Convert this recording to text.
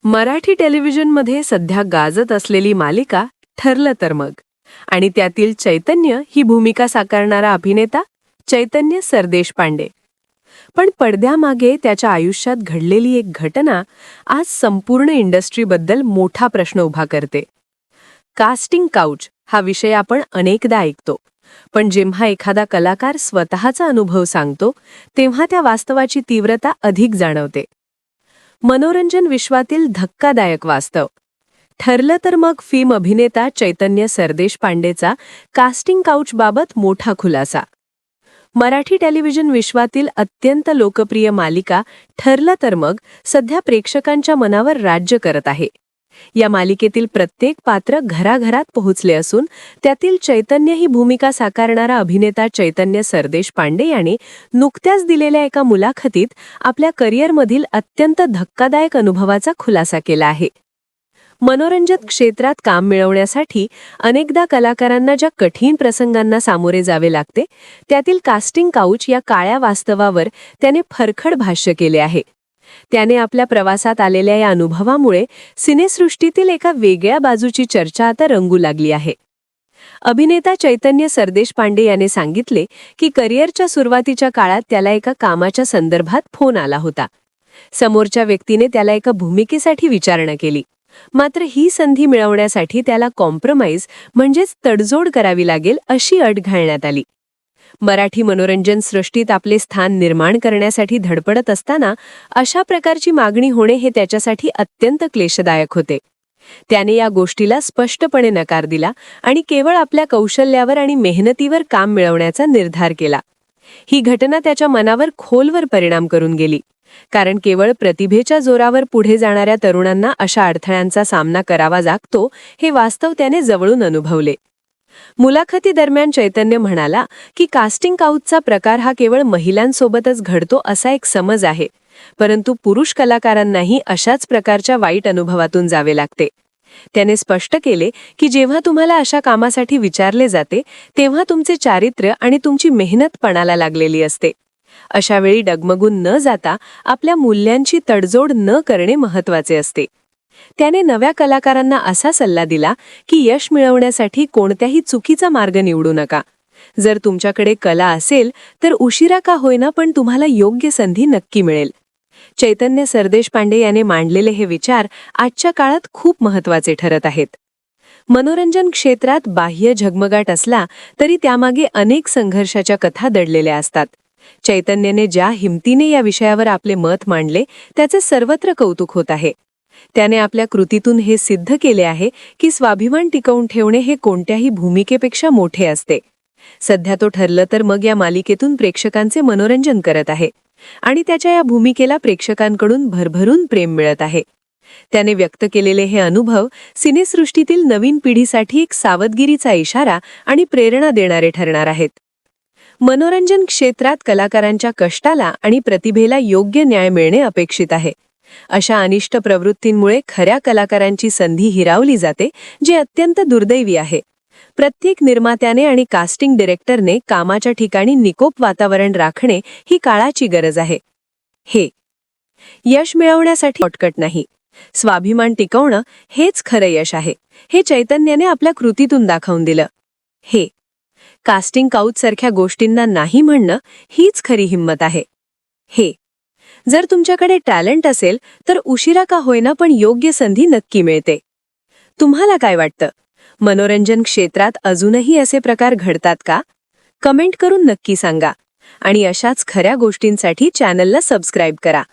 मराठी टेलिव्हिजनमध्ये सध्या गाजत असलेली मालिका ठरलं तर मग आणि त्यातील चैतन्य ही भूमिका साकारणारा अभिनेता चैतन्य सरदेशपांडे. पण पडद्यामागे त्याच्या आयुष्यात घडलेली एक घटना आज संपूर्ण इंडस्ट्रीबद्दल मोठा प्रश्न उभा करते. कास्टिंग काउच हा विषय आपण अनेकदा ऐकतो, पण जेव्हा एखादा कलाकार स्वतःचा अनुभव सांगतो तेव्हा त्या वास्तवाची तीव्रता अधिक जाणवते. मनोरंजन विश्वातील धक्कादायक वास्तव. ठरलं तर मग फिल्म अभिनेता चैतन्य सरदेशपांडेचा कास्टिंग काउचबाबत मोठा खुलासा. मराठी टेलिव्हिजन विश्वातील अत्यंत लोकप्रिय मालिका ठरलं तर मग सध्या प्रेक्षकांच्या मनावर राज्य करत आहे. या मालिकेतील प्रत्येक पात्र घराघरात पोहोचले असून त्यातील चैतन्य ही भूमिका साकारणारा अभिनेता चैतन्य सरदेशपांडे याने नुकत्याच दिलेल्या एका मुलाखतीत आपल्या करिअरमधील अत्यंत धक्कादायक अनुभवाचा खुलासा केला आहे. मनोरंजन क्षेत्रात काम मिळवण्यासाठी अनेकदा कलाकारांना ज्या कठीण प्रसंगांना सामोरे जावे लागते, त्यातील कास्टिंग काउच या काळ्या वास्तवावर त्याने फरखड भाष्य केले आहे. त्याने आपल्या प्रवासात आलेल्या या अनुभवामुळे सिनेसृष्टीतील एका वेगळ्या बाजूची चर्चा आता रंगू लागली आहे. अभिनेता चैतन्य सरदेशपांडे याने सांगितले की करिअरच्या सुरुवातीच्या काळात त्याला एका कामाच्या संदर्भात फोन आला होता. समोरच्या व्यक्तीने त्याला एका भूमिकेसाठी विचारणा केली, मात्र ही संधी मिळवण्यासाठी त्याला कॉम्प्रोमाइज म्हणजेच तडजोड करावी लागेल अशी अट घालण्यात आली. मराठी मनोरंजन सृष्टीत आपले स्थान निर्माण करण्यासाठी धडपडत असताना अशा प्रकारची मागणी होणे हे त्याच्यासाठी अत्यंत क्लेशदायक होते. त्याने या गोष्टीला स्पष्टपणे नकार दिला आणि केवळ आपल्या कौशल्यावर आणि मेहनतीवर काम मिळवण्याचा निर्धार केला. ही घटना त्याच्या मनावर खोलवर परिणाम करून गेली, कारण केवळ प्रतिभेच्या जोरावर पुढे जाणाऱ्या तरुणांना अशा अडथळ्यांचा सामना करावा लागतो हे वास्तव त्याने जवळून अनुभवले. मुलाखतीदरम्यान चैतन्य म्हणाला की कास्टिंग काउचचा प्रकार हा केवळ महिलांसोबतच घडतो असा एक समज आहे, परंतु पुरुष कलाकारांनाही अशाच प्रकारच्या वाईट अनुभवातून जावे लागते. त्याने स्पष्ट केले की जेव्हा तुम्हाला अशा कामासाठी विचारले जाते तेव्हा तुमचे चारित्र्य आणि तुमची मेहनत पणाला लागलेली असते. अशा वेळी डगमगून न जाता आपल्या मूल्यांची तडजोड न करणे महत्त्वाचे असते. त्याने नव्या कलाकारांना असा सल्ला दिला की यश मिळवण्यासाठी कोणत्याही चुकीचा मार्ग निवडू नका. जर तुमच्याकडे कला असेल तर उशिरा का होईना पण तुम्हाला योग्य संधी नक्की मिळेल. चैतन्य सरदेशपांडे याने मांडलेले हे विचार आजच्या काळात खूप महत्त्वाचे ठरत आहेत. मनोरंजन क्षेत्रात बाह्य झगमगाट असला तरी त्यामागे अनेक संघर्षाच्या कथा दडलेल्या असतात. चैतन्यने ज्या हिमतीने या विषयावर आपले मत मांडले त्याचे सर्वत्र कौतुक होत आहे. त्याने आपल्या कृतीतून हे सिद्ध केले आहे की स्वाभिमान टिकवून ठेवणे हे कोणत्याही भूमिकेपेक्षा मोठे असते. सध्या तो ठरलं तर मग या मालिकेतून प्रेक्षकांचे मनोरंजन करत आहे आणि त्याच्या या भूमिकेला प्रेक्षकांकडून भरभरून प्रेम मिळत आहे. त्याने व्यक्त केलेले हे अनुभव सिनेसृष्टीतील नवीन पिढीसाठी एक सावधगिरीचा इशारा आणि प्रेरणा देणारे ठरणार आहेत. मनोरंजन क्षेत्रात कलाकारांच्या कष्टाला आणि प्रतिभेला योग्य न्याय मिळणे अपेक्षित आहे. अशा अनिष्ट प्रवृत्तींमुळे खऱ्या कलाकारांची संधी हिरावली जाते, जे अत्यंत दुर्दैवी आहे. प्रत्येक निर्मात्याने आणि कास्टिंग डिरेक्टरने कामाच्या ठिकाणी निकोप वातावरण राखणे ही काळाची गरज आहे. हे यश मिळवण्यासाठी शॉर्टकट नाही, स्वाभिमान टिकवणं हेच खरं यश आहे, हे चैतन्याने आपल्या कृतीतून दाखवून दिलं. हे कास्टिंग काउच सारख्या गोष्टींना नाही म्हणणं हीच खरी हिंमत आहे. हे जर तुमच्याकडे टॅलेंट असेल तर उशिरा का होईना पण योग्य संधी नक्की मिळते. तुम्हाला काय वाटतं? मनोरंजन क्षेत्रात अजूनही असे प्रकार घडतात का? कमेंट करून नक्की सांगा आणि अशाच खऱ्या गोष्टींसाठी चॅनलला सबस्क्राईब करा.